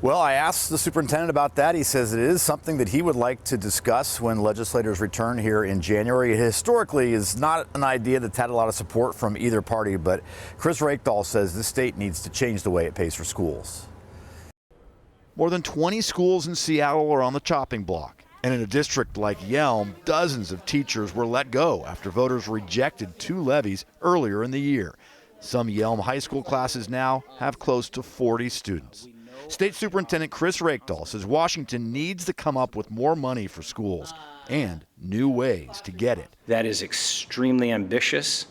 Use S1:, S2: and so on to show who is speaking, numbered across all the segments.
S1: Well, I asked the superintendent about that. He says it is something that he would like to discuss when legislators return here in January. It historically is not an idea that's had a lot of support from either party, but Chris Reykdal says the state needs to change the way it pays for schools. More than 20 schools in Seattle are on the chopping block. And in a district like Yelm, dozens of teachers were let go after voters rejected 2 levies earlier in the year. Some Yelm high school classes now have close to 40 students. State Superintendent Chris Reykdal says Washington needs to come up with more money for schools and new ways to get it.
S2: That is extremely ambitious,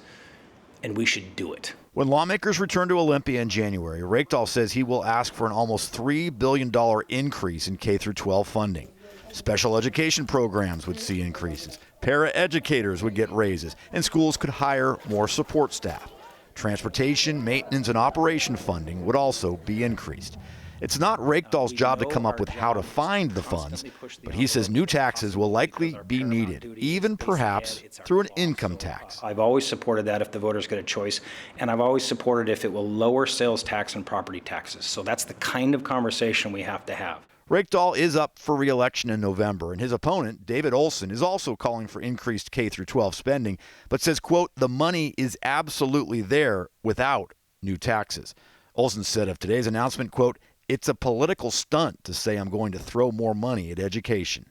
S2: and we should do it.
S1: When lawmakers return to Olympia in January, Reykdal says he will ask for an almost $3 billion increase in K-12 funding. Special education programs would see increases, para-educators would get raises, and schools could hire more support staff. Transportation, maintenance, and operation funding would also be increased. It's not Reykdal's job to come up with how to find the funds, but he says new taxes will likely be needed, even perhaps through an income tax.
S2: I've always supported that if the voters get a choice, and I've always supported if it will lower sales tax and property taxes. So that's the kind of conversation we have to have.
S1: Reykdal is up for re-election in November, and his opponent, David Olson, is also calling for increased K-12 spending, but says, quote, the money is absolutely there without new taxes. Olson said of today's announcement, quote, it's a political stunt to say I'm going to throw more money at education.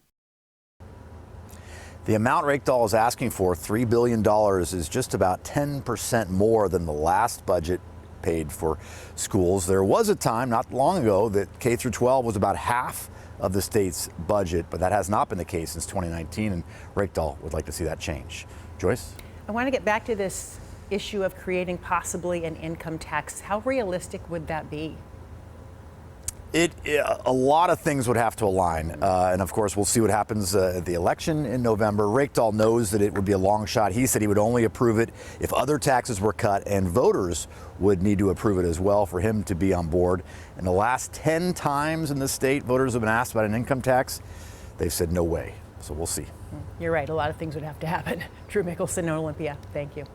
S1: The amount Reykdal is asking for, $3 billion, is just about 10% more than the last budget paid for schools. There was a time not long ago that K-12 was about half of the state's budget, but that has not been the case since 2019, and Reykdal would like to see that change. Joyce?
S3: I want to get back to this issue of creating possibly an income tax. How realistic would that be?
S1: A lot of things would have to align, and of course we'll see what happens at the election in November. Reykdal knows that it would be a long shot. He said he would only approve it if other taxes were cut, and voters would need to approve it as well for him to be on board. And the last 10 times in the state voters have been asked about an income tax, they've said no way. So we'll see.
S3: You're right, a lot of things would have to happen. Drew Mickelson, Olympia, thank you.